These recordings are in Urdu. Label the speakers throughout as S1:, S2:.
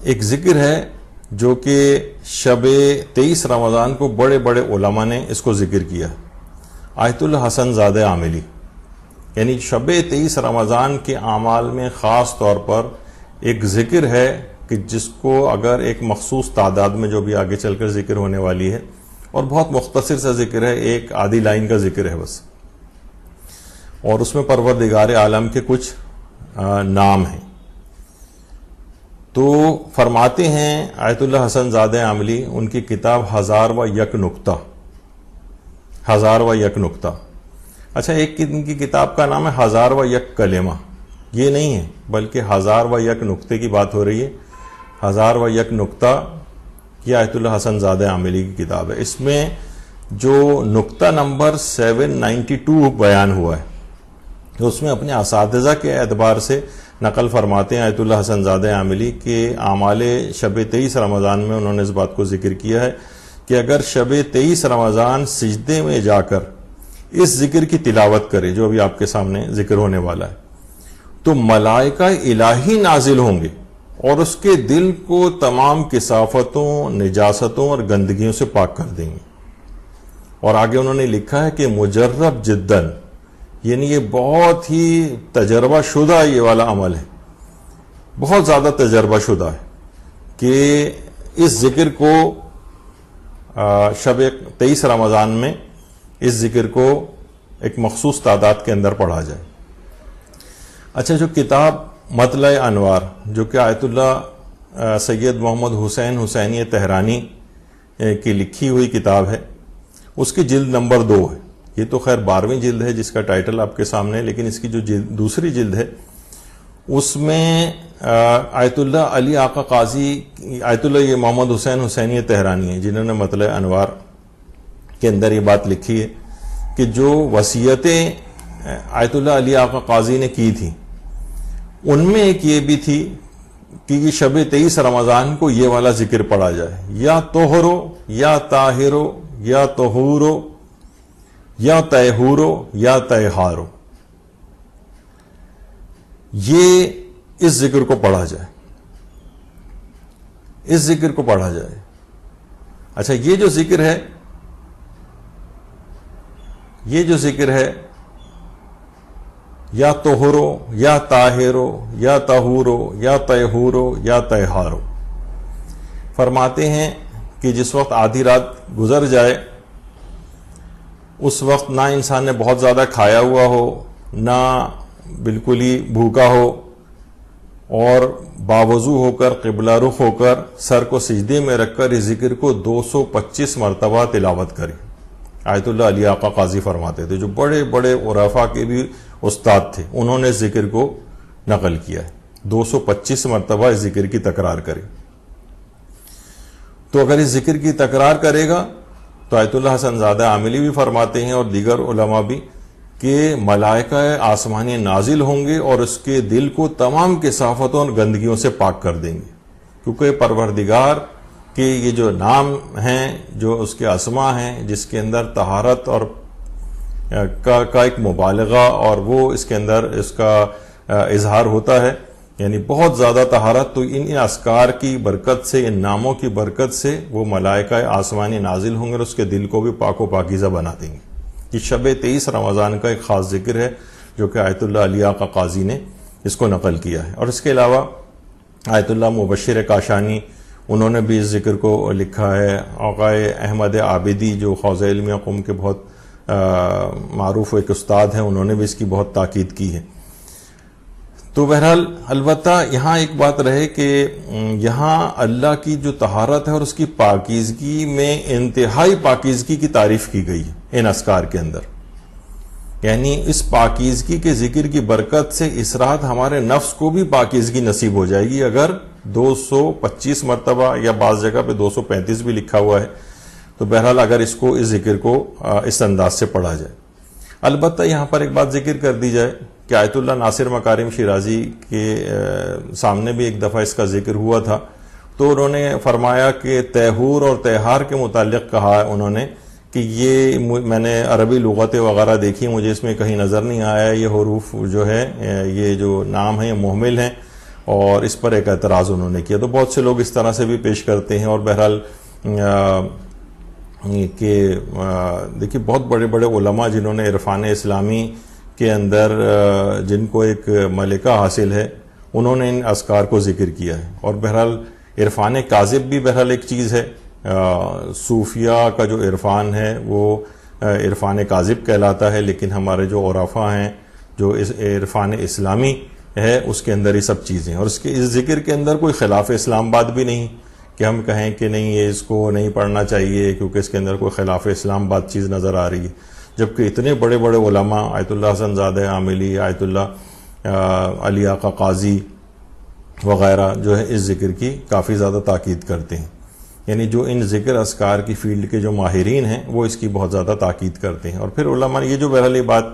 S1: ایک ذکر ہے جو کہ شب 23 رمضان کو بڑے بڑے علماء نے اس کو ذکر کیا، آیت اللہ حسن زادہ عاملی. یعنی شب 23 رمضان کے اعمال میں خاص طور پر ایک ذکر ہے کہ جس کو اگر ایک مخصوص تعداد میں جو بھی آگے چل کر ذکر ہونے والی ہے، اور بہت مختصر سا ذکر ہے، ایک آدھی لائن کا ذکر ہے بس، اور اس میں پروردگار عالم کے کچھ نام ہیں. تو فرماتے ہیں آیت اللہ حسن زادہ عاملی، ان کی کتاب 1001 نکتہ، 1001 نکتہ. اچھا، ایک ان کی کتاب کا نام ہے 1001 کلمہ، یہ نہیں ہے بلکہ 1001 نکتے کی بات ہو رہی ہے. 1001 نکتہ یہ آیت اللہ حسن زادہ عاملی کی کتاب ہے. اس میں جو نکتہ نمبر 792 بیان ہوا ہے، تو اس میں اپنے اساتذہ کے اعتبار سے نقل فرماتے ہیں آیت اللہ حسن زادہ عاملی کہ اعمال شب 23 رمضان میں انہوں نے اس بات کو ذکر کیا ہے کہ اگر شب 23 رمضان سجدے میں جا کر اس ذکر کی تلاوت کرے جو ابھی آپ کے سامنے ذکر ہونے والا ہے، تو ملائکہ الہی نازل ہوں گے اور اس کے دل کو تمام کثافتوں، نجاستوں اور گندگیوں سے پاک کر دیں گے. اور آگے انہوں نے لکھا ہے کہ مجرب جدن، یعنی یہ بہت ہی تجربہ شدہ یہ والا عمل ہے، بہت زیادہ تجربہ شدہ ہے کہ اس ذکر کو شب 23 رمضان میں اس ذکر کو ایک مخصوص تعداد کے اندر پڑھا جائے. اچھا، جو کتاب مطلع انوار جو کہ آیت اللہ سید محمد حسین حسینی تہرانی کی لکھی ہوئی کتاب ہے، اس کی جلد نمبر 2 ہے. یہ تو خیر 12ویں جلد ہے جس کا ٹائٹل آپ کے سامنے ہے، لیکن اس کی جو دوسری جلد ہے اس میں آیت اللہ علی آقا قاضی، آیت اللہ یہ محمد حسین حسینی تہرانی ہے جنہوں نے مطلع انوار کے اندر یہ بات لکھی ہے کہ جو وصیتیں آیت اللہ علی آقا قاضی نے کی تھی، ان میں ایک یہ بھی تھی کہ یہ شب 23 رمضان کو یہ والا ذکر پڑھا جائے، یا طہرو یا طاہرو یا طہورو یا طہورو یا طہارو، یہ اس ذکر کو پڑھا جائے، اس ذکر کو پڑھا جائے. اچھا، یہ جو ذکر ہے یا طہرو یا طاہرو یا طہورو یا طہورو یا طہارو، فرماتے ہیں کہ جس وقت آدھی رات گزر جائے اس وقت نہ انسان نے بہت زیادہ کھایا ہوا ہو، نہ بالکل ہی بھوکا ہو، اور باوضو ہو کر قبلہ رخ ہو کر سر کو سجدے میں رکھ کر اس ذکر کو 225 مرتبہ تلاوت کرے. آیت اللہ علی آقا قاضی فرماتے تھے، جو بڑے بڑے عرفاء کے بھی استاد تھے، انہوں نے اس ذکر کو نقل کیا ہے. 225 مرتبہ اس ذکر کی تکرار کرے. تو اگر اس ذکر کی تکرار کرے گا تو آیت اللہ حسن زادہ عاملی بھی فرماتے ہیں اور دیگر علماء بھی کہ ملائکہ آسمانی نازل ہوں گے اور اس کے دل کو تمام کثافتوں اور گندگیوں سے پاک کر دیں گے، کیونکہ پروردگار کے یہ جو نام ہیں، جو اس کے اسماء ہیں، جس کے اندر طہارت اور کا ایک مبالغہ اور وہ اس کے اندر اس کا اظہار ہوتا ہے، یعنی بہت زیادہ طہارت، تو ان اذکار کی برکت سے، ان ناموں کی برکت سے وہ ملائکہ آسمانی نازل ہوں گے اور اس کے دل کو بھی پاک و پاکیزہ بنا دیں گے. یہ شب 23 رمضان کا ایک خاص ذکر ہے جو کہ آیت اللہ علی آقا قاضی نے اس کو نقل کیا ہے. اور اس کے علاوہ آیت اللہ مبشر کاشانی، انہوں نے بھی اس ذکر کو لکھا ہے. آقائے احمد عابدی جو حوزہ علمیہ قم کے بہت معروف ایک استاد ہیں، انہوں نے بھی اس کی بہت تاکید کی ہے. تو بہرحال البتہ یہاں ایک بات رہے کہ یہاں اللہ کی جو طہارت ہے اور اس کی پاکیزگی میں انتہائی پاکیزگی کی تعریف کی گئی ہے ان اذکار کے اندر. یعنی اس پاکیزگی کے ذکر کی برکت سے اس رات ہمارے نفس کو بھی پاکیزگی نصیب ہو جائے گی اگر 225 مرتبہ، یا بعض جگہ پہ 235 بھی لکھا ہوا ہے. تو بہرحال اگر اس ذکر کو اس انداز سے پڑھا جائے. البتہ یہاں پر ایک بات ذکر کر دی جائے کہ آیت اللہ ناصر مکارم شیرازی کے سامنے بھی ایک دفعہ اس کا ذکر ہوا تھا، تو انہوں نے فرمایا کہ طہور اور طہار کے متعلق کہا ہے انہوں نے کہ یہ میں نے عربی لغتیں وغیرہ دیکھی، مجھے اس میں کہیں نظر نہیں آیا یہ حروف جو ہے، یہ جو نام ہیں یہ محمل ہیں، اور اس پر ایک اعتراض انہوں نے کیا. تو بہت سے لوگ اس طرح سے بھی پیش کرتے ہیں. اور بہرحال کہ دیکھیے بہت بڑے بڑے علماء جنہوں نے عرفان اسلامی کے اندر جن کو ایک ملکہ حاصل ہے, انہوں نے ان اذکار کو ذکر کیا ہے. اور بہرحال عرفان کاذب بھی بہرحال ایک چیز ہے. صوفیہ کا جو عرفان ہے وہ عرفان کاذب کہلاتا ہے, لیکن ہمارے جو عرفاء ہیں جو عرفان اسلامی ہے اس کے اندر یہ سب چیزیں ہیں. اور اس ذکر کے اندر کوئی خلاف اسلام بات بھی نہیں کہ ہم کہیں کہ نہیں یہ اس کو نہیں پڑھنا چاہیے کیونکہ اس کے اندر کوئی خلاف اسلام بات چیز نظر آ رہی ہے. جبکہ اتنے بڑے بڑے علماء آیت اللہ حسن زادہ عاملی, آیت اللہ علی آقا قاضی وغیرہ جو ہے اس ذکر کی کافی زیادہ تاکید کرتے ہیں. یعنی جو ان ذکر اذکار کی فیلڈ کے جو ماہرین ہیں وہ اس کی بہت زیادہ تاکید کرتے ہیں. اور پھر علماء نے یہ جو بہرحال یہ بات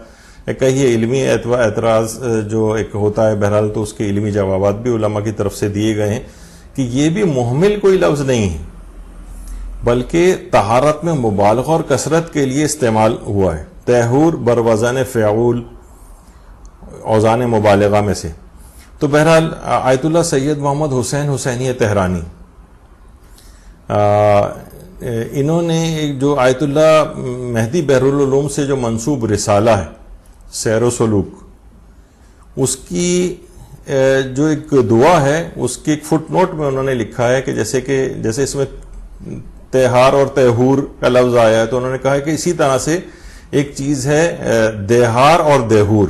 S1: کہی ہے, علمی اعتراض جو ایک ہوتا ہے بہرحال, تو اس کے علمی جوابات بھی علماء کی طرف سے دیے گئے ہیں کہ یہ بھی محمل کوئی لفظ نہیں ہے بلکہ طہارت میں مبالغہ اور کثرت کے لیے استعمال ہوا ہے. طہور بروزن فعول اوزان مبالغہ میں سے. تو بہرحال آیت اللہ سید محمد حسین حسینی تہرانی انہوں نے جو آیت اللہ مہدی بحرالعلوم سے جو منسوب رسالہ ہے سیر و سلوک, اس کی جو ایک دعا ہے اس کی ایک فٹ نوٹ میں انہوں نے لکھا ہے کہ جیسے اس میں تہار اور تہور کا لفظ آیا ہے تو انہوں نے کہا ہے کہ اسی طرح سے ایک چیز ہے دہار اور دہور.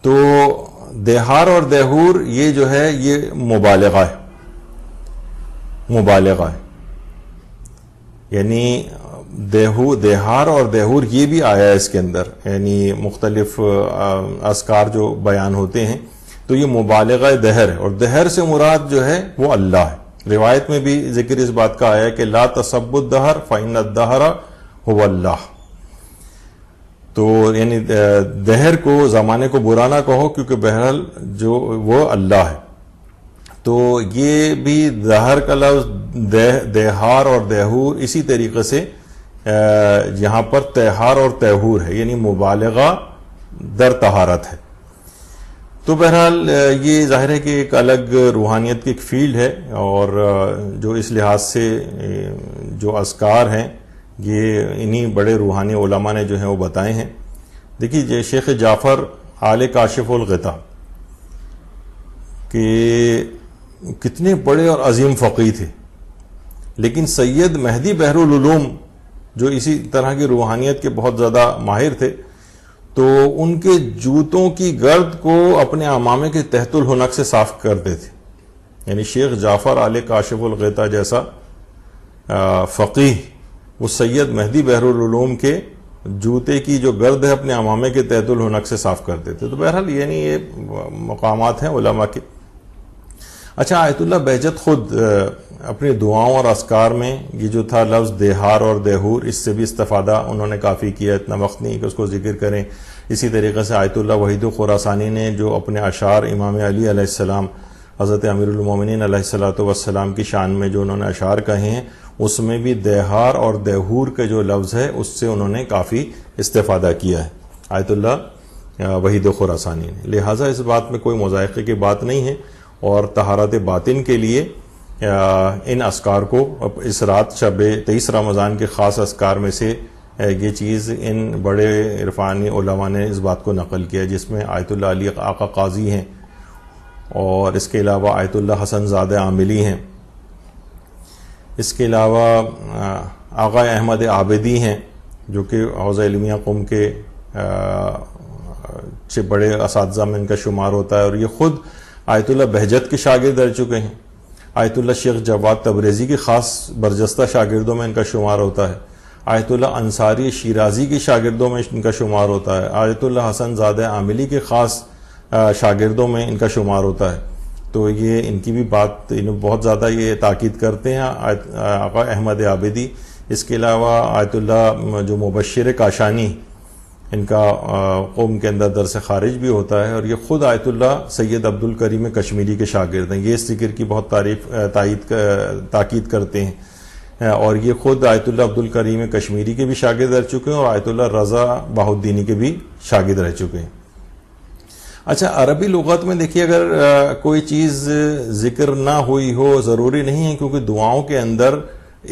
S1: تو دہار اور دہور یہ جو ہے یہ مبالغہ ہے, مبالغہ ہے. یعنی دہار اور دہور یہ بھی آیا ہے اس کے اندر, یعنی مختلف اذکار جو بیان ہوتے ہیں تو یہ مبالغہ دہر ہے. اور دہر سے مراد جو ہے وہ اللہ ہے. روایت میں بھی ذکر اس بات کا آیا ہے کہ لا تسبوا الدہر فإن الدہر هو اللہ. تو یعنی دہر کو, زمانے کو برا نہ کہو کیونکہ بہرحال جو وہ اللہ ہے. تو یہ بھی دہر کا لفظ دہار اور دہور اسی طریقے سے یہاں پر تہار اور تہور ہے, یعنی مبالغہ در طہارت ہے. تو بہرحال یہ ظاہر ہے کہ ایک الگ روحانیت کی ایک فیلڈ ہے, اور جو اس لحاظ سے جو اذکار ہیں یہ انہی بڑے روحانی علماء نے جو ہیں وہ بتائے ہیں. دیکھیے شیخ جعفر آل کاشف الغطا کہ کتنے بڑے اور عظیم فقیہ تھے, لیکن سید مہدی بحرالعلوم جو اسی طرح کی روحانیت کے بہت زیادہ ماہر تھے, تو ان کے جوتوں کی گرد کو اپنے عمامے کے تحت الحنک سے صاف کرتے تھے. یعنی شیخ جعفر آل کاشف الغطا جیسا فقیہ وہ سید مہدی بحرالعلوم کے جوتے کی جو گرد ہے اپنے عمامے کے تحت الحنک سے صاف کرتے تھے. تو بہرحال یعنی یہ مقامات ہیں علماء کے. اچھا, آیت اللہ بہجت خود اپنی دعاؤں اور اذکار میں یہ جو تھا لفظ دہار اور دہور, اس سے بھی استفادہ انہوں نے کافی کیا, اتنا وقت نہیں کہ اس کو ذکر کریں. اسی طریقے سے آیت اللہ وحید خراسانی نے جو اپنے اشعار امام علی علیہ السلام, حضرت امیر المومنین علیہ السلام کی شان میں جو انہوں نے اشعار کہے ہیں, اس میں بھی دہار اور دہور کے جو لفظ ہے اس سے انہوں نے کافی استفادہ کیا ہے آیت اللہ وحید خراسانی نے. لہٰذا اس بات میں کوئی مذائقے کی بات نہیں ہے, اور طہارت باطن کے لیے ان اذکار کو اس رات شب 23 رمضان کے خاص اذکار میں سے یہ چیز ان بڑے عرفانی علماء نے اس بات کو نقل کیا, جس میں آیت اللہ علی آقا قاضی ہیں, اور اس کے علاوہ آیت اللہ حسن زادہ عاملی ہیں, اس کے علاوہ آقا احمد عابدی ہیں جو کہ حوزہ علمیہ قم کے بڑے اساتذہ میں ان کا شمار ہوتا ہے, اور یہ خود آیت اللہ بہجت کے شاگرد رہ چکے ہیں. آیت اللہ شیخ جواد تبریزی کی خاص برجستہ شاگردوں میں ان کا شمار ہوتا ہے. آیت اللہ انصاری شیرازی کی شاگردوں میں ان کا شمار ہوتا ہے. آیت اللہ حسن زادہ عاملی کے خاص شاگردوں میں ان کا شمار ہوتا ہے. تو یہ ان کی بھی بات بہت زیادہ یہ تاکید کرتے ہیں آقا احمد عابدی. اس کے علاوہ آیت اللہ جو مبشر کاشانی, ان کا قوم کے اندر درس خارج بھی ہوتا ہے, اور یہ خود آیت اللہ سید عبد الکریم کشمیری کے شاگرد ہیں. یہ اس ذکر کی بہت تاکید کرتے ہیں, اور یہ خود آیت اللہ عبد الکریم کشمیری کے بھی شاگرد رہ چکے ہیں, اور آیت اللہ رضا بہاؤدینی کے بھی شاگرد رہ چکے ہیں. اچھا، عربی لغت میں دیکھیے اگر کوئی چیز ذکر نہ ہوئی ہو ضروری نہیں ہے، کیونکہ دعاؤں کے اندر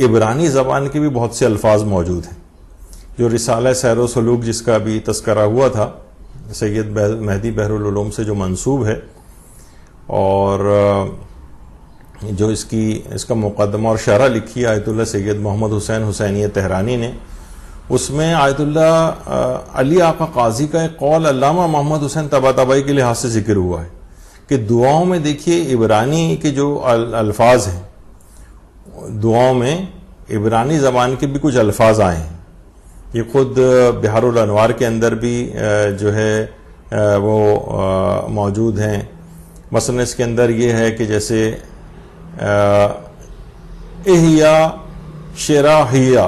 S1: عبرانی زبان کے بھی بہت سے الفاظ موجود ہیں. جو رسالہ سیر و سلوک جس کا بھی تذکرہ ہوا تھا سید مہدی بحر العلوم سے جو منسوب ہے، اور جو اس کا مقدمہ اور شرح لکھی ہے آیت اللہ سید محمد حسین حسینی تہرانی نے، اس میں آیت اللہ علی آقا قاضی کا ایک قول علامہ محمد حسین طباطبائی کے لحاظ سے ذکر ہوا ہے کہ دعاؤں میں دیکھیے عبرانی کے جو الفاظ ہیں، دعاؤں میں عبرانی زبان کے بھی کچھ الفاظ آئے ہیں. یہ خود بحار الانوار کے اندر بھی جو ہے وہ موجود ہیں. مثلا اس کے اندر یہ ہے کہ جیسے احیا شراحیہ،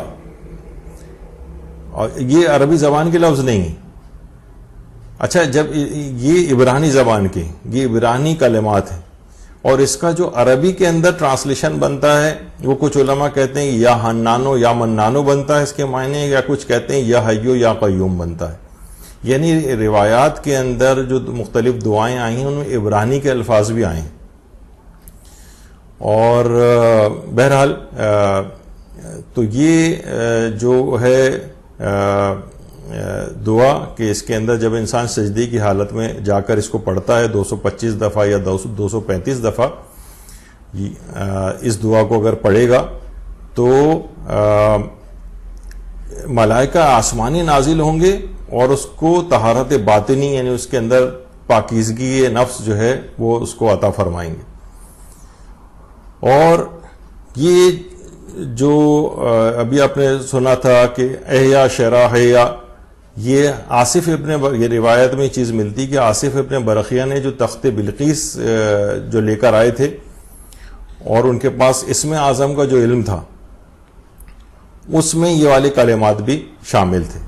S1: اور یہ عربی زبان کے لفظ نہیں ہیں. اچھا، جب یہ عبرانی زبان کے، یہ عبرانی کلمات ہیں، اور اس کا جو عربی کے اندر ٹرانسلیشن بنتا ہے وہ کچھ علماء کہتے ہیں یا حنانو یا منانو بنتا ہے اس کے معنی، یا کچھ کہتے ہیں یا حیو یا قیوم بنتا ہے. یعنی روایات کے اندر جو مختلف دعائیں آئی ہیں ان میں عبرانی کے الفاظ بھی آئے ہیں. اور بہرحال تو یہ جو ہے دعا کہ اس کے اندر جب انسان سجدے کی حالت میں جا کر اس کو پڑھتا ہے 225 دفعہ یا 235 دفعہ، اس دعا کو اگر پڑھے گا تو ملائکہ آسمانی نازل ہوں گے اور اس کو طہارت باطنی، یعنی اس کے اندر پاکیزگی نفس جو ہے وہ اس کو عطا فرمائیں گے. اور یہ جو ابھی آپ نے سنا تھا کہ احیا شراحیہ، یہ آصف ابن، یہ روایت میں چیز ملتی کہ آصف ابن برقیہ نے جو تخت بلقیس جو لے کر آئے تھے اور ان کے پاس اسم اعظم کا جو علم تھا، اس میں یہ والے کلمات بھی شامل تھے.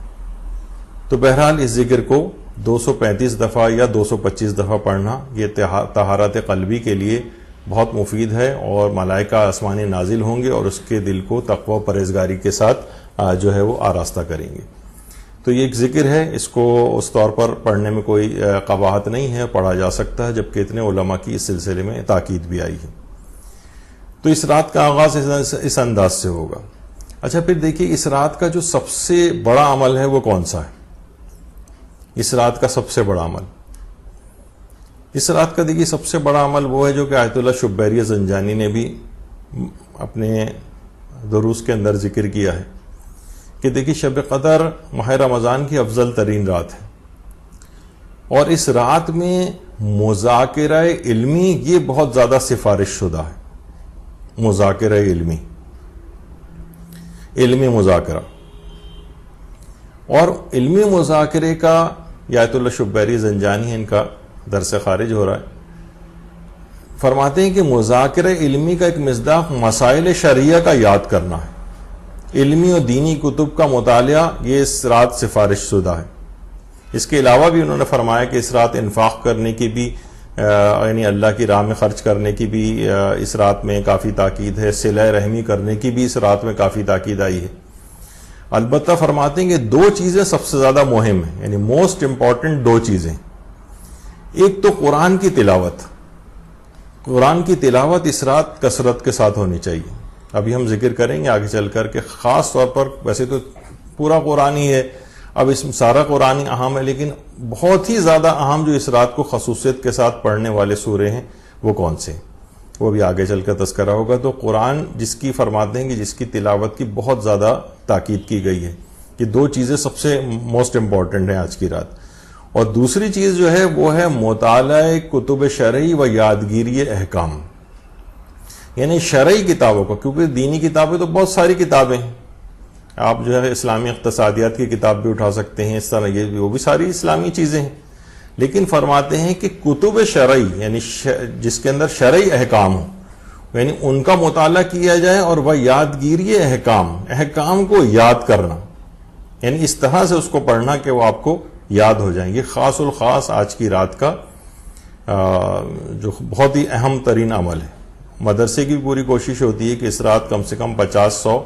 S1: تو بہرحال اس ذکر کو 235 دفعہ یا 225 دفعہ پڑھنا یہ طہارت قلبی کے لیے بہت مفید ہے، اور ملائکہ آسمانی نازل ہوں گے اور اس کے دل کو تقوی و پرہیزگاری کے ساتھ جو ہے وہ آراستہ کریں گے. تو یہ ایک ذکر ہے، اس کو اس طور پر پڑھنے میں کوئی قباحت نہیں ہے، پڑھا جا سکتا ہے، جبکہ اتنے علماء کی اس سلسلے میں تاکید بھی آئی ہے. تو اس رات کا آغاز اس انداز سے ہوگا. اچھا، پھر دیکھیے اس رات کا جو سب سے بڑا عمل ہے وہ کون سا ہے؟ اس رات کا سب سے بڑا عمل، اس رات کا دیکھیے سب سے بڑا عمل وہ ہے جو کہ آیت اللہ شبیری زنجانی نے بھی اپنے دروس کے اندر ذکر کیا ہے کہ دیکھیے شب قدر ماہ رمضان کی افضل ترین رات ہے، اور اس رات میں مذاکرہ علمی یہ بہت زیادہ سفارش شدہ ہے. مذاکرہ علمی مذاکرہ، اور علمی مذاکرے کا آیت اللہ شبیری زنجانی ان کا درس خارج ہو رہا ہے، فرماتے ہیں کہ مذاکرہ علمی کا ایک مصداق مسائل شرعیہ کا یاد کرنا ہے. علمی اور دینی کتب کا مطالعہ یہ اس رات سفارش شدہ ہے. اس کے علاوہ بھی انہوں نے فرمایا کہ اس رات انفاق کرنے کی بھی، یعنی اللہ کی راہ میں خرچ کرنے کی بھی اس رات میں کافی تاکید ہے، صلہ رحمی کرنے کی بھی اس رات میں کافی تاکید آئی ہے. البتہ فرماتے ہیں کہ دو چیزیں سب سے زیادہ مہم ہیں، یعنی موسٹ امپورٹنٹ دو چیزیں. ایک تو قرآن کی تلاوت، قرآن کی تلاوت اس رات کثرت کے ساتھ ہونی چاہیے. ابھی ہم ذکر کریں گے آگے چل کر کہ خاص طور پر، ویسے تو پورا قرآن ہی ہے، اب اس میں سارا قرآن ہی اہم ہے، لیکن بہت ہی زیادہ اہم جو اس رات کو خصوصیت کے ساتھ پڑھنے والے سورے ہیں وہ کون سے، وہ بھی آگے چل کر تذکرہ ہوگا. تو قرآن جس کی فرماتے ہیں کہ جس کی تلاوت کی بہت زیادہ تاکید کی گئی ہے، کہ دو چیزیں سب سے موسٹ امپورٹنٹ ہیں آج کی رات. اور دوسری چیز جو ہے وہ ہے مطالعہ کتب شرعی و یادگیری احکام، یعنی شرعی کتابوں کو، کیونکہ دینی کتابیں تو بہت ساری کتابیں ہیں، آپ جو ہے اسلامی اقتصادیات کی کتاب بھی اٹھا سکتے ہیں، اس طرح یہ وہ بھی ساری اسلامی چیزیں ہیں. لیکن فرماتے ہیں کہ کتب شرعی، یعنی جس کے اندر شرعی احکام ہوں، یعنی ان کا مطالعہ کیا جائے، اور وہ یادگیری احکام کو یاد کرنا، یعنی اس طرح سے اس کو پڑھنا کہ وہ آپ کو یاد ہو جائیں. یہ خاص الخاص آج کی رات کا جو بہت ہی اہم ترین عمل ہے. مدرسے کی پوری کوشش ہوتی ہے کہ اس رات کم سے کم 50-100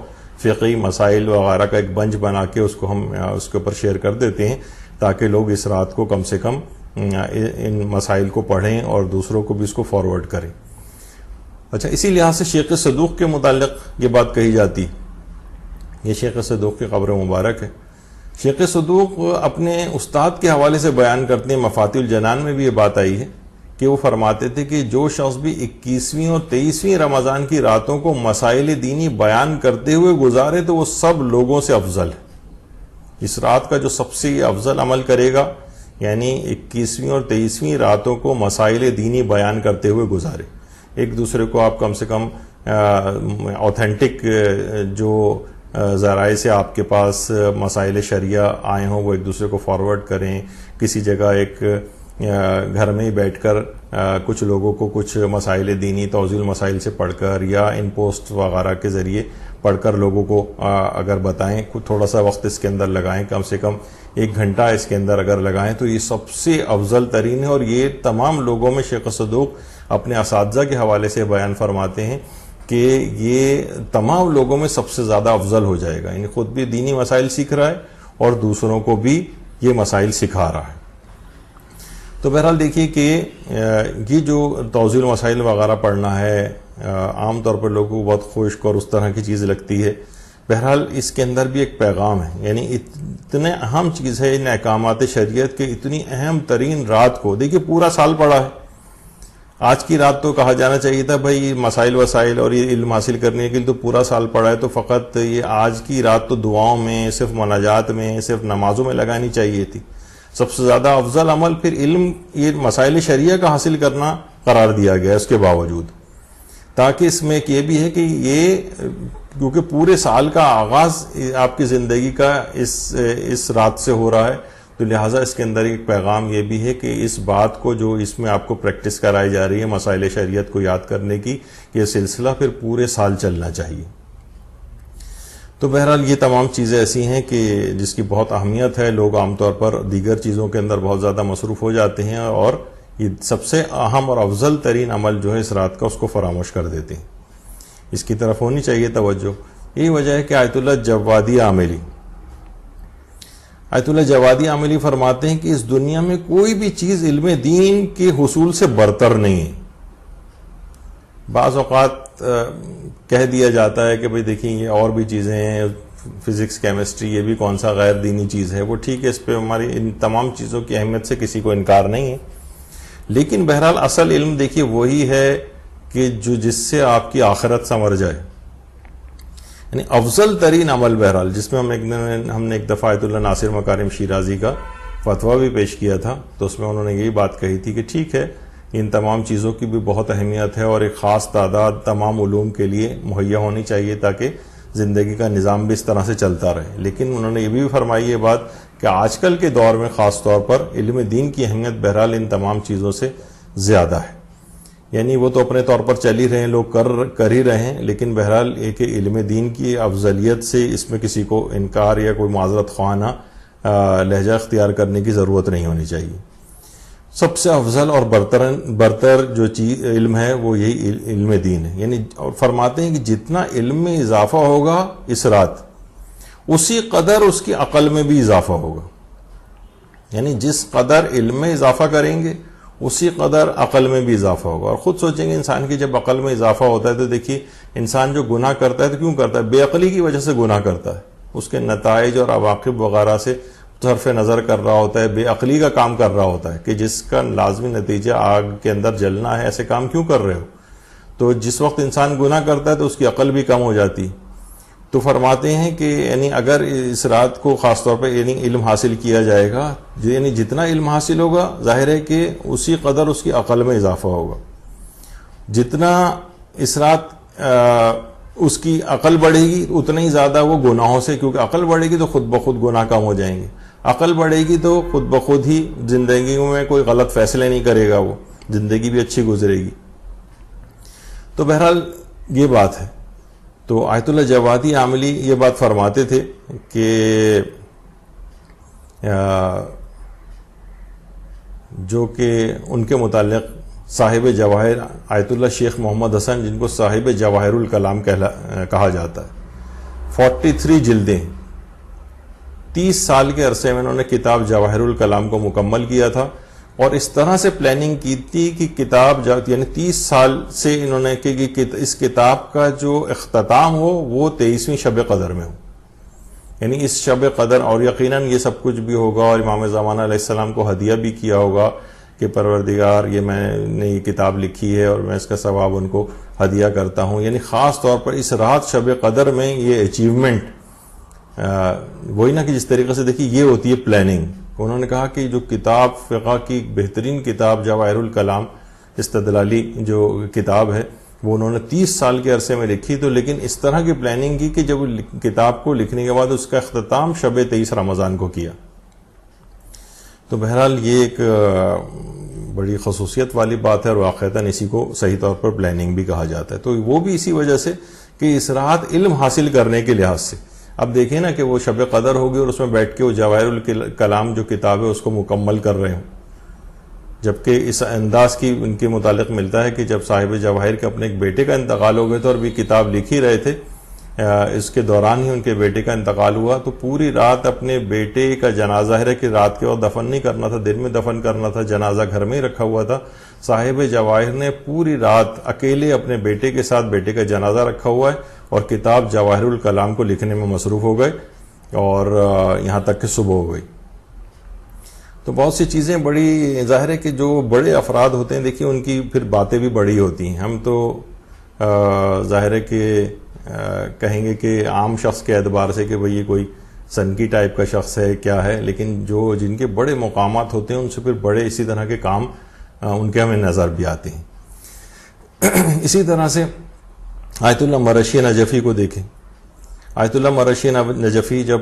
S1: فقہی مسائل وغیرہ کا ایک بنچ بنا کے اس کو ہم اس کے اوپر شیئر کر دیتے ہیں، تاکہ لوگ اس رات کو کم سے کم ان مسائل کو پڑھیں اور دوسروں کو بھی اس کو فارورڈ کریں. اچھا، اسی لحاظ سے شیخ صدوق کے متعلق یہ بات کہی جاتی، یہ شیخ صدوق کی قبر مبارک ہے. شیخ صدوق اپنے استاد کے حوالے سے بیان کرتے ہیں، مفاتیح الجنان میں بھی یہ بات آئی ہے کہ وہ فرماتے تھے کہ جو شخص بھی 21ویں اور 23ویں رمضان کی راتوں کو مسائل دینی بیان کرتے ہوئے گزارے تو وہ سب لوگوں سے افضل ہے. اس رات کا جو سب سے افضل عمل کرے گا، یعنی 21ویں اور 23ویں راتوں کو مسائل دینی بیان کرتے ہوئے گزارے. ایک دوسرے کو آپ کم سے کم اوتھینٹک جو ذرائع سے آپ کے پاس مسائل شریعہ آئے ہوں وہ ایک دوسرے کو فارورڈ کریں. کسی جگہ ایک گھر میں ہی بیٹھ کر کچھ لوگوں کو کچھ مسائل دینی توضیح المسائل سے پڑھ کر یا ان پوسٹ وغیرہ کے ذریعے پڑھ کر لوگوں کو اگر بتائیں، تھوڑا سا وقت اس کے اندر لگائیں، کم سے کم 1 گھنٹہ اس کے اندر اگر لگائیں تو یہ سب سے افضل ترین ہے. اور یہ تمام لوگوں میں شیخ صدوق اپنے اساتذہ کے حوالے سے بیان فرماتے ہیں کہ یہ تمام لوگوں میں سب سے زیادہ افضل ہو جائے گا. یعنی خود بھی دینی مسائل سیکھ رہا ہے اور دوسروں کو بھی یہ مسائل سکھا رہا ہے. تو بہرحال دیکھیے کہ یہ جو توضیح المسائل وغیرہ پڑھنا ہے عام طور پر لوگوں کو بہت خشک اور اس طرح کی چیز لگتی ہے. بہرحال اس کے اندر بھی ایک پیغام ہے، یعنی اتنے اہم چیز ہے ان احکامات شریعت کے. اتنی اہم ترین رات کو دیکھیے پورا سال پڑا ہے. آج کی رات تو کہا جانا چاہیے تھا بھائی مسائل وسائل اور یہ علم حاصل کرنے کے لیے تو پورا سال پڑا ہے، تو فقط یہ آج کی رات تو دعاؤں میں، صرف مناجات میں، صرف نمازوں میں لگانی چاہیے تھی. سب سے زیادہ افضل عمل پھر علم، یہ مسائل شریعہ کا حاصل کرنا قرار دیا گیا اس کے باوجود، تاکہ اس میں ایک یہ بھی ہے کہ یہ کیونکہ پورے سال کا آغاز آپ کی زندگی کا اس رات سے ہو رہا ہے، تو لہٰذا اس کے اندر ایک پیغام یہ بھی ہے کہ اس بات کو جو اس میں آپ کو پریکٹس کرائی جا رہی ہے مسائل شریعت کو یاد کرنے کی، یہ سلسلہ پھر پورے سال چلنا چاہیے. تو بہرحال یہ تمام چیزیں ایسی ہیں کہ جس کی بہت اہمیت ہے. لوگ عام طور پر دیگر چیزوں کے اندر بہت زیادہ مصروف ہو جاتے ہیں اور یہ سب سے اہم اور افضل ترین عمل جو ہے اس رات کا اس کو فراموش کر دیتے ہیں. اس کی طرف ہونی چاہیے توجہ. یہی وجہ ہے کہ آیت اللہ جوادی عاملی فرماتے ہیں کہ اس دنیا میں کوئی بھی چیز علم دین کے حصول سے برتر نہیں ہے. بعض اوقات کہہ دیا جاتا ہے کہ بھئی دیکھیں یہ اور بھی چیزیں ہیں، فزکس، کیمسٹری، یہ بھی کون سا غیر دینی چیز ہے. وہ ٹھیک ہے، اس پہ ہماری ان تمام چیزوں کی اہمیت سے کسی کو انکار نہیں ہے، لیکن بہرحال اصل علم دیکھیے وہی ہے کہ جس سے آپ کی آخرت سنور جائے. یعنی افضل ترین عمل بہرحال، جس میں ہم نے ایک دفعہ آیت اللہ ناصر مکارم شیرازی کا فتویٰ بھی پیش کیا تھا، تو اس میں انہوں نے یہی بات کہی تھی کہ ٹھیک ہے ان تمام چیزوں کی بھی بہت اہمیت ہے اور ایک خاص تعداد تمام علوم کے لیے مہیا ہونی چاہیے تاکہ زندگی کا نظام بھی اس طرح سے چلتا رہے. لیکن انہوں نے یہ بھی فرمائی یہ بات کہ آج کل کے دور میں خاص طور پر علم دین کی اہمیت بہرحال ان تمام چیزوں سے زیادہ ہے. یعنی وہ تو اپنے طور پر چل ہی رہے ہیں، لوگ کر ہی رہے ہیں، لیکن بہرحال ایک علم دین کی افضلیت سے اس میں کسی کو انکار یا کوئی معذرت خواہانہ لہجہ اختیار کرنے کی ضرورت نہیں ہونی چاہیے. سب سے افضل اور برتر جو چیز علم ہے وہ یہی علم دین ہے. یعنی اور فرماتے ہیں کہ جتنا علم میں اضافہ ہوگا اس رات، اسی قدر اس کی عقل میں بھی اضافہ ہوگا. یعنی جس قدر علم میں اضافہ کریں گے اسی قدر عقل میں بھی اضافہ ہوگا. اور خود سوچیں گے انسان کی جب عقل میں اضافہ ہوتا ہے تو دیکھیے انسان جو گناہ کرتا ہے تو کیوں کرتا ہے؟ بے عقلی کی وجہ سے گناہ کرتا ہے. اس کے نتائج اور عواقب وغیرہ سے صرف نظر کر رہا ہوتا ہے، بے عقلی کا کام کر رہا ہوتا ہے کہ جس کا لازمی نتیجہ آگ کے اندر جلنا ہے. ایسے کام کیوں کر رہے ہو؟ تو جس وقت انسان گناہ کرتا ہے تو اس کی عقل بھی کم ہو جاتی. تو فرماتے ہیں کہ یعنی اگر اس رات کو خاص طور پہ یعنی علم حاصل کیا جائے گا، یعنی جتنا علم حاصل ہوگا ظاہر ہے کہ اسی قدر اس کی عقل میں اضافہ ہوگا. جتنا اس رات اس کی عقل بڑھے گی اتنا ہی زیادہ وہ گناہوں سے، کیونکہ عقل بڑھے گی تو خود بخود گناہ کم ہو جائیں گے. عقل بڑھے گی تو خود بخود ہی زندگی میں کوئی غلط فیصلے نہیں کرے گا، وہ زندگی بھی اچھی گزرے گی. تو بہرحال یہ بات ہے. تو آیت اللہ جوادی عاملی یہ بات فرماتے تھے کہ جو کہ ان کے متعلق صاحب جواہر آیت اللہ شیخ محمد حسن، جن کو صاحب جواہر الکلام کہا جاتا ہے، 43 جلدیں 30 سال کے عرصے میں انہوں نے کتاب جواہر الکلام کو مکمل کیا تھا. اور اس طرح سے پلاننگ کی تھی کہ کتاب یعنی 30 سال سے انہوں نے کہ اس کتاب کا جو اختتام ہو وہ 23ویں شب قدر میں ہو، یعنی اس شب قدر، اور یقیناً یہ سب کچھ بھی ہوگا اور امام زمانہ علیہ السلام کو ہدیہ بھی کیا ہوگا کہ پروردگار یہ میں نے یہ کتاب لکھی ہے اور میں اس کا ثواب ان کو ہدیہ کرتا ہوں، یعنی خاص طور پر اس رات شب قدر میں یہ اچیومنٹ، وہی نا کہ جس طریقے سے دیکھیے یہ ہوتی ہے پلاننگ. انہوں نے کہا کہ جو کتاب فقہ کی بہترین کتاب جواہر الکلام استدلالی جو کتاب ہے وہ انہوں نے 30 سال کے عرصے میں لکھی، تو لیکن اس طرح کی پلاننگ کی کہ جب کتاب کو لکھنے کے بعد اس کا اختتام شب 23 رمضان کو کیا. تو بہرحال یہ ایک بڑی خصوصیت والی بات ہے اور واقعتاً اسی کو صحیح طور پر پلاننگ بھی کہا جاتا ہے. تو وہ بھی اسی وجہ سے کہ اس رات علم حاصل کرنے کے لحاظ سے، اب دیکھیں نا کہ وہ شب قدر ہوگی اور اس میں بیٹھ کے وہ جواہر الکلام جو کتاب ہے اس کو مکمل کر رہے ہوں، جبکہ اس انداز کی ان کے متعلق ملتا ہے کہ جب صاحب جواہر کے اپنے ایک بیٹے کا انتقال ہو گئے تھے اور بھی کتاب لکھ ہی رہے تھے، اس کے دوران ہی ان کے بیٹے کا انتقال ہوا، تو پوری رات اپنے بیٹے کا جنازہ ہے کہ رات کے وقت دفن نہیں کرنا تھا، دن میں دفن کرنا تھا، جنازہ گھر میں ہی رکھا ہوا تھا. صاحب جواہر نے پوری رات اکیلے اپنے بیٹے کے ساتھ بیٹے کا جنازہ رکھا ہوا ہے اور کتاب جواہر الکلام کو لکھنے میں مصروف ہو گئے اور یہاں تک کہ صبح ہو گئی. تو بہت سی چیزیں بڑی ظاہر ہے کہ جو بڑے افراد ہوتے ہیں دیکھیے ان کی پھر باتیں بھی بڑی ہوتی ہیں. ہم تو ظاہر ہے کہ کہیں گے کہ عام شخص کے اعتبار سے کہ بھئی یہ کوئی سنکی ٹائپ کا شخص ہے کیا ہے، لیکن جو جن کے بڑے مقامات ہوتے ہیں ان سے پھر بڑے اسی طرح کے کام ان کے ہمیں نظر بھی آتے ہیں. اسی طرح سے آیت اللہ مرشی نجفی کو دیکھیں. آیت اللہ مرشی نجفی جب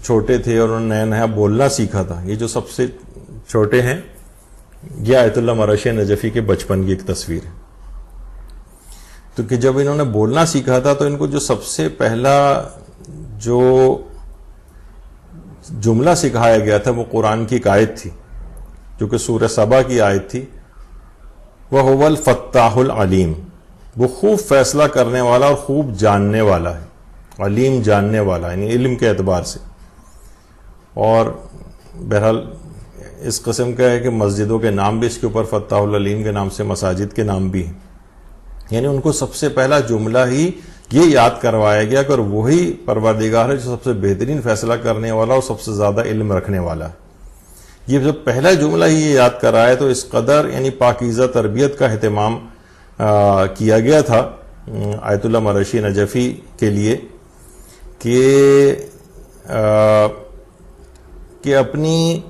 S1: چھوٹے تھے اور انہوں نے نیا نیا بولنا سیکھا تھا، یہ جو سب سے چھوٹے ہیں یہ آیت اللہ مرشی نجفی کے بچپن کی ایک تصویر ہے. تو کہ جب انہوں نے بولنا سیکھا تھا تو ان کو جو سب سے پہلا جو جملہ سکھایا گیا تھا وہ قرآن کی ایک آیت تھی جو کہ سورہ سبا کی آیت تھی، وَهُوَ الْفَتَّاحُ الْعَلِيمُ، وہ خوب فیصلہ کرنے والا اور خوب جاننے والا ہے، علیم جاننے والا یعنی علم کے اعتبار سے. اور بہرحال اس قسم کا ہے کہ مسجدوں کے نام بھی اس کے اوپر فتاح العلیم کے نام سے مساجد کے نام بھی ہیں. یعنی ان کو سب سے پہلا جملہ ہی یہ یاد کروایا گیا کہ وہی پروردگار ہے جو سب سے بہترین فیصلہ کرنے والا اور سب سے زیادہ علم رکھنے والا ہے. یہ جب پہلا جملہ ہی یہ یاد کرایا تو اس قدر یعنی پاکیزہ تربیت کا اہتمام کیا گیا تھا آیت اللہ مرشی نجفی کے لیے کہ اپنی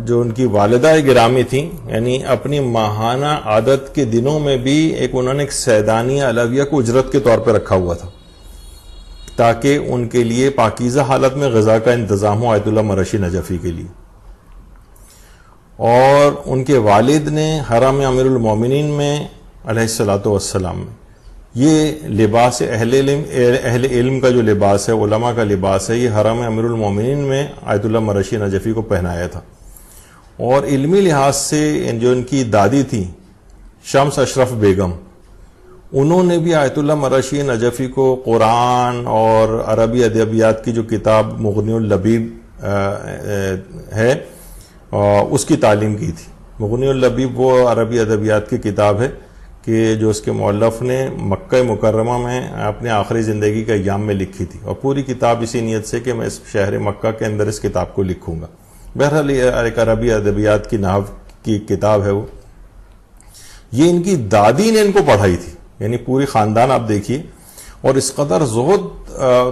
S1: جو ان کی والدہ گرامی تھیں یعنی اپنی ماہانہ عادت کے دنوں میں بھی انہوں نے ایک سیدانیہ علویہ کو اجرت کے طور پہ رکھا ہوا تھا تاکہ ان کے لیے پاکیزہ حالت میں غذا کا انتظام ہو آیت اللہ مرشی نجفی کے لیے. اور ان کے والد نے حرم امیر المومنین میں علیہ الصلوۃ والسلام میں یہ لباس اہل علم کا جو لباس ہے، علماء کا لباس ہے، یہ حرم امیر المومنین میں آیت اللہ مرشی نجفی کو پہنایا تھا. اور علمی لحاظ سے جو ان کی دادی تھی شمس اشرف بیگم، انہوں نے بھی آیت اللہ مرشی نجفی کو قرآن اور عربی ادبیات کی جو کتاب مغنی اللبیب ہے اس کی تعلیم کی تھی. مغنی اللبیب وہ عربی ادبیات کی کتاب ہے کہ جو اس کے مؤلف نے مکہ مکرمہ میں اپنے آخری زندگی کا ایام میں لکھی تھی، اور پوری کتاب اسی نیت سے کہ میں اس شہر مکہ کے اندر اس کتاب کو لکھوں گا. بہرحال ایک عربی ادبیات کی نحو کی کتاب ہے وہ. یہ ان کی دادی نے ان کو پڑھائی تھی، یعنی پوری خاندان آپ دیکھیے. اور اس قدر زہد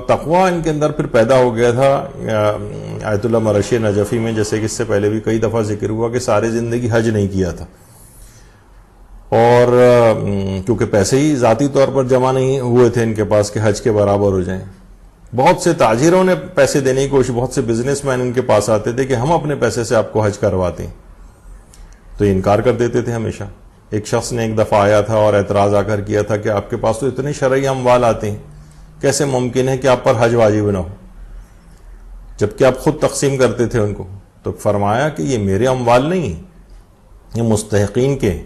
S1: تقوی ان کے اندر پھر پیدا ہو گیا تھا آیت اللہ مرشی نجفی میں، جیسے کہ اس سے پہلے بھی کئی دفعہ ذکر ہوا کہ ساری زندگی حج نہیں کیا تھا، اور کیونکہ پیسے ہی ذاتی طور پر جمع نہیں ہوئے تھے ان کے پاس کہ حج کے برابر ہو جائیں. بہت سے تاجروں نے پیسے دینے کی کوشش، بہت سے بزنس مین ان کے پاس آتے تھے کہ ہم اپنے پیسے سے آپ کو حج کرواتے ہیں، تو یہ انکار کر دیتے تھے ہمیشہ. ایک شخص نے ایک دفعہ آیا تھا اور اعتراض آ کر کیا تھا کہ آپ کے پاس تو اتنے شرعی اموال آتے ہیں، کیسے ممکن ہے کہ آپ پر حج واجب نہ ہو جبکہ آپ خود تقسیم کرتے تھے ان کو. تو فرمایا کہ یہ میرے اموال نہیں ہیں، یہ مستحقین کے ہیں.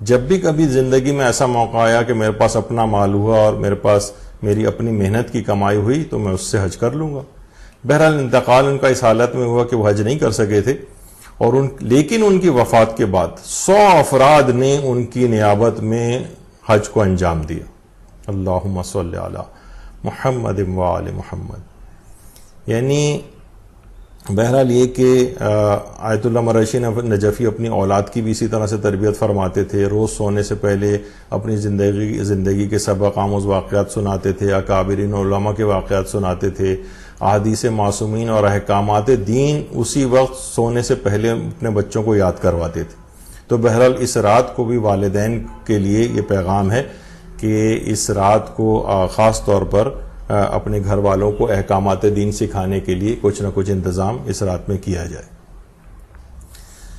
S1: جب بھی کبھی زندگی میں ایسا موقع آیا کہ میرے پاس اپنا مال ہوا اور میرے پاس میری اپنی محنت کی کمائی ہوئی تو میں اس سے حج کر لوں گا. بہرحال انتقال ان کا اس حالت میں ہوا کہ وہ حج نہیں کر سکے تھے، اور لیکن ان کی وفات کے بعد 100 افراد نے ان کی نیابت میں حج کو انجام دیا. اللہم صلی علی محمد و آل محمد. یعنی بہرحال یہ کہ آیت اللہ مرشی نجفی اپنی اولاد کی بھی اسی طرح سے تربیت فرماتے تھے. روز سونے سے پہلے اپنی زندگی کے سبق آموز واقعات سناتے تھے, اکابرین علماء کے واقعات سناتے تھے, احادیث معصومین اور احکامات دین اسی وقت سونے سے پہلے اپنے بچوں کو یاد کرواتے تھے. تو بہرحال اس رات کو بھی والدین کے لیے یہ پیغام ہے کہ اس رات کو خاص طور پر اپنے گھر والوں کو احکامات دین سکھانے کے لیے کچھ نہ کچھ انتظام اس رات میں کیا جائے.